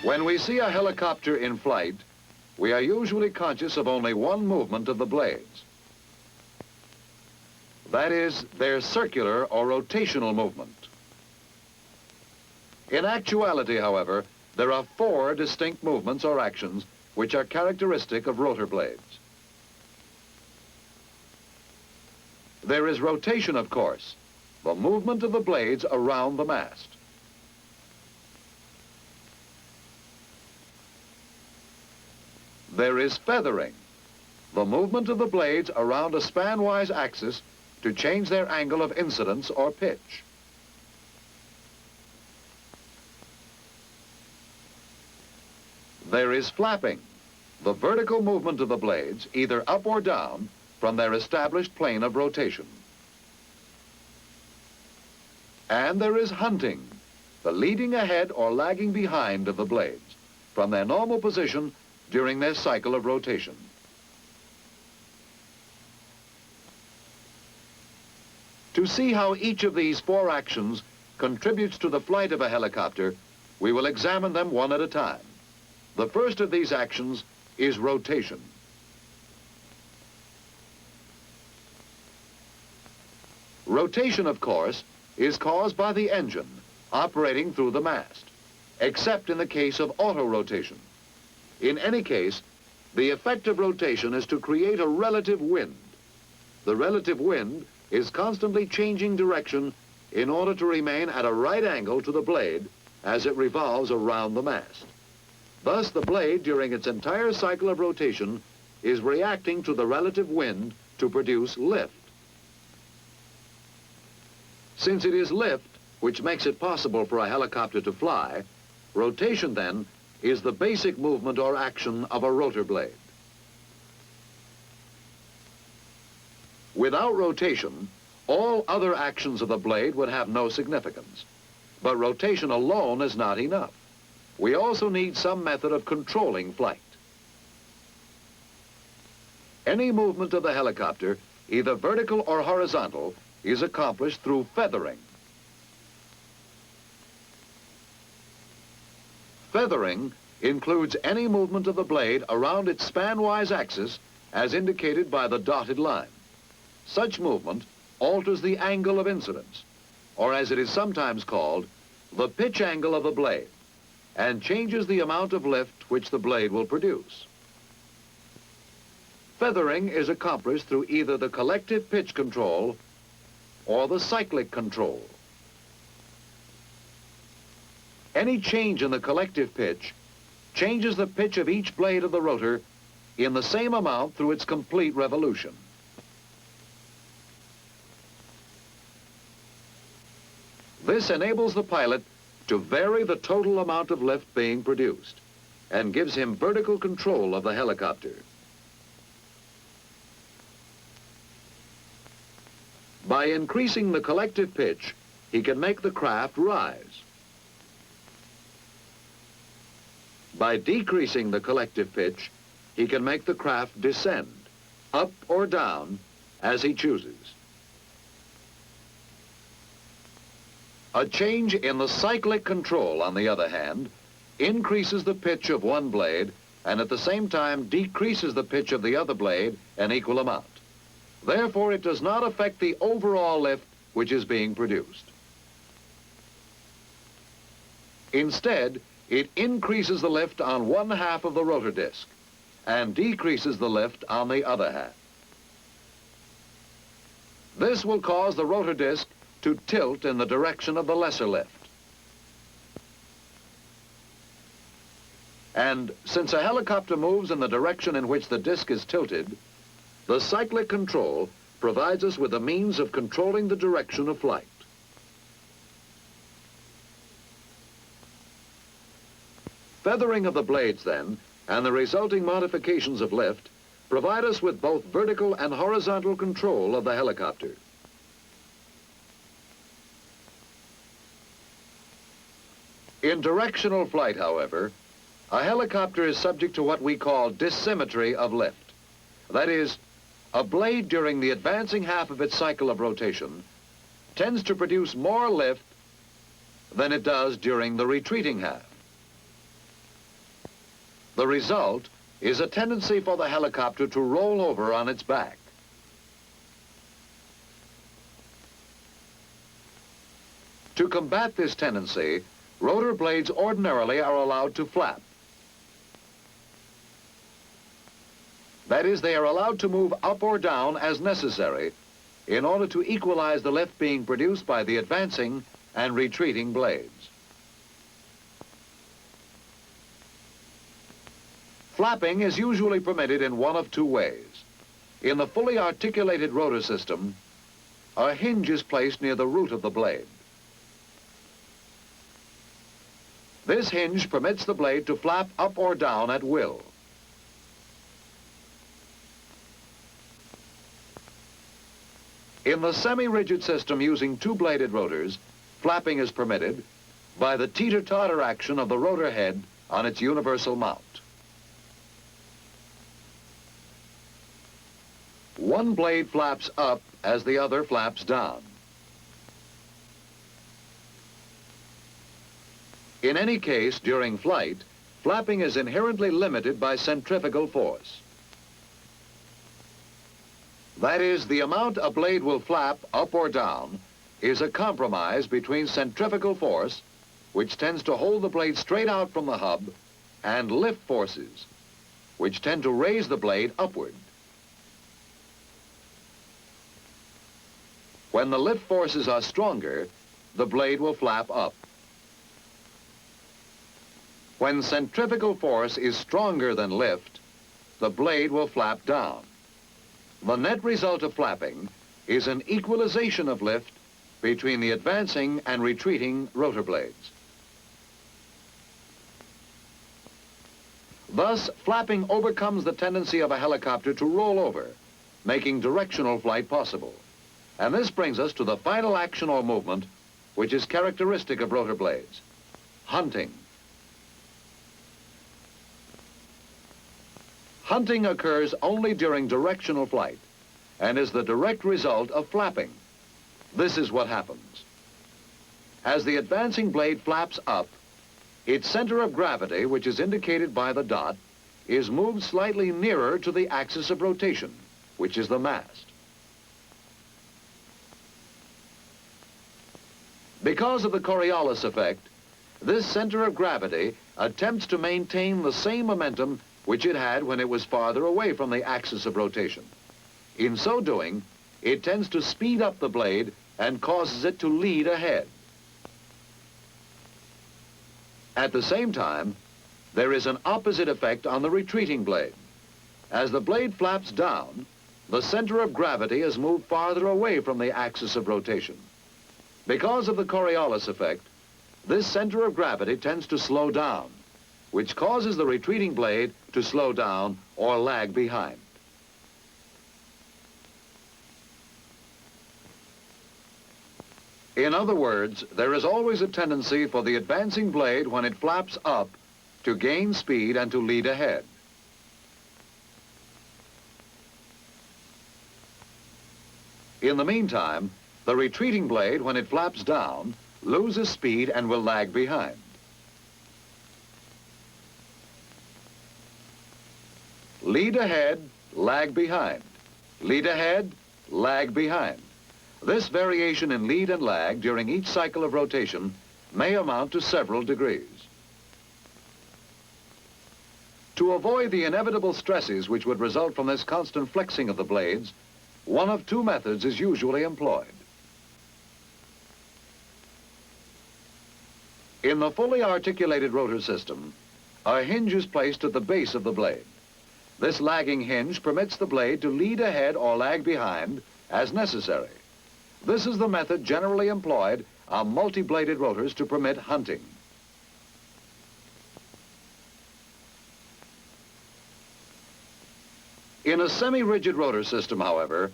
When we see a helicopter in flight, we are usually conscious of only one movement of the blades. That is, their circular or rotational movement. In actuality, however, there are 4 distinct movements or actions which are characteristic of rotor blades. There is rotation, of course, the movement of the blades around the mast. There is feathering, the movement of the blades around a span-wise axis to change their angle of incidence or pitch. There is flapping, the vertical movement of the blades, either up or down, from their established plane of rotation. And there is hunting, the leading ahead or lagging behind of the blades, from their normal position during their cycle of rotation. To see how each of these 4 actions contributes to the flight of a helicopter, we will examine them one at a time. The first of these actions is rotation. Rotation, of course, is caused by the engine operating through the mast, except in the case of auto-rotation. In any case, the effect of rotation is to create a relative wind. The relative wind is constantly changing direction in order to remain at a right angle to the blade as it revolves around the mast. Thus, the blade, during its entire cycle of rotation, is reacting to the relative wind to produce lift. Since it is lift which makes it possible for a helicopter to fly, rotation, then, is the basic movement or action of a rotor blade. Without rotation, all other actions of the blade would have no significance. But rotation alone is not enough. We also need some method of controlling flight. Any movement of the helicopter, either vertical or horizontal, is accomplished through feathering. Feathering includes any movement of the blade around its span-wise axis as indicated by the dotted line. Such movement alters the angle of incidence, or as it is sometimes called, the pitch angle of the blade, and changes the amount of lift which the blade will produce. Feathering is accomplished through either the collective pitch control or the cyclic control. Any change in the collective pitch changes the pitch of each blade of the rotor in the same amount through its complete revolution. This enables the pilot to vary the total amount of lift being produced and gives him vertical control of the helicopter. By increasing the collective pitch, he can make the craft rise. By decreasing the collective pitch, he can make the craft descend, up or down, as he chooses. A change in the cyclic control, on the other hand, increases the pitch of one blade and at the same time decreases the pitch of the other blade an equal amount. Therefore, it does not affect the overall lift which is being produced. Instead, it increases the lift on one half of the rotor disc and decreases the lift on the other half. This will cause the rotor disc to tilt in the direction of the lesser lift. And since a helicopter moves in the direction in which the disc is tilted, the cyclic control provides us with a means of controlling the direction of flight. Feathering of the blades, then, and the resulting modifications of lift provide us with both vertical and horizontal control of the helicopter. In directional flight, however, a helicopter is subject to what we call dissymmetry of lift. That is, a blade during the advancing half of its cycle of rotation tends to produce more lift than it does during the retreating half. The result is a tendency for the helicopter to roll over on its back. To combat this tendency, rotor blades ordinarily are allowed to flap. That is, they are allowed to move up or down as necessary in order to equalize the lift being produced by the advancing and retreating blades. Flapping is usually permitted in one of two ways. In the fully articulated rotor system, a hinge is placed near the root of the blade. This hinge permits the blade to flap up or down at will. In the semi-rigid system using two-bladed rotors, flapping is permitted by the teeter-totter action of the rotor head on its universal mount. One blade flaps up as the other flaps down. In any case, during flight, flapping is inherently limited by centrifugal force. That is, the amount a blade will flap up or down is a compromise between centrifugal force, which tends to hold the blade straight out from the hub, and lift forces, which tend to raise the blade upward. When the lift forces are stronger, the blade will flap up. When centrifugal force is stronger than lift, the blade will flap down. The net result of flapping is an equalization of lift between the advancing and retreating rotor blades. Thus, flapping overcomes the tendency of a helicopter to roll over, making directional flight possible. And this brings us to the final action or movement, which is characteristic of rotor blades: hunting. Hunting occurs only during directional flight and is the direct result of flapping. This is what happens. As the advancing blade flaps up, its center of gravity, which is indicated by the dot, is moved slightly nearer to the axis of rotation, which is the mast. Because of the Coriolis effect, this center of gravity attempts to maintain the same momentum which it had when it was farther away from the axis of rotation. In so doing, it tends to speed up the blade and causes it to lead ahead. At the same time, there is an opposite effect on the retreating blade. As the blade flaps down, the center of gravity is moved farther away from the axis of rotation. Because of the Coriolis effect, this center of gravity tends to slow down, which causes the retreating blade to slow down or lag behind. In other words, there is always a tendency for the advancing blade, when it flaps up, to gain speed and to lead ahead. In the meantime, the retreating blade, when it flaps down, loses speed and will lag behind. Lead ahead, lag behind. Lead ahead, lag behind. This variation in lead and lag during each cycle of rotation may amount to several degrees. To avoid the inevitable stresses which would result from this constant flexing of the blades, one of two methods is usually employed. In the fully articulated rotor system, a hinge is placed at the base of the blade. This lagging hinge permits the blade to lead ahead or lag behind as necessary. This is the method generally employed on multi-bladed rotors to permit hunting. In a semi-rigid rotor system, however,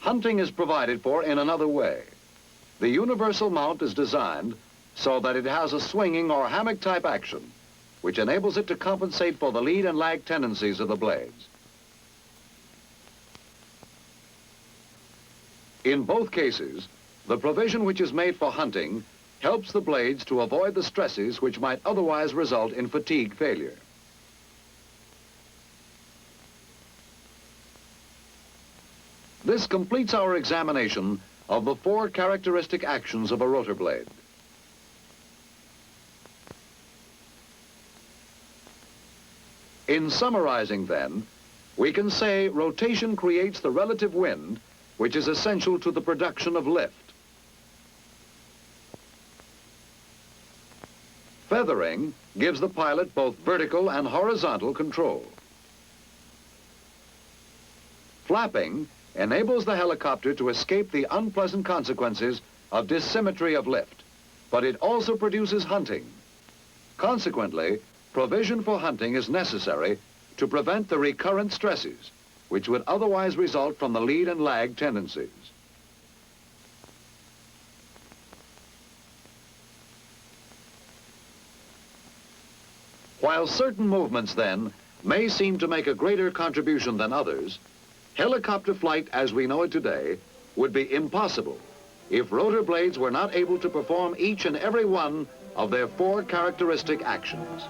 hunting is provided for in another way. The universal mount is designed so that it has a swinging or hammock-type action, which enables it to compensate for the lead and lag tendencies of the blades. In both cases, the provision which is made for hunting helps the blades to avoid the stresses which might otherwise result in fatigue failure. This completes our examination of the 4 characteristic actions of a rotor blade. In summarizing then, we can say rotation creates the relative wind which is essential to the production of lift. Feathering gives the pilot both vertical and horizontal control. Flapping enables the helicopter to escape the unpleasant consequences of dissymmetry of lift, but it also produces hunting. Consequently, provision for hunting is necessary to prevent the recurrent stresses which would otherwise result from the lead and lag tendencies. While certain movements, then, may seem to make a greater contribution than others, helicopter flight as we know it today would be impossible if rotor blades were not able to perform each and every one of their 4 characteristic actions.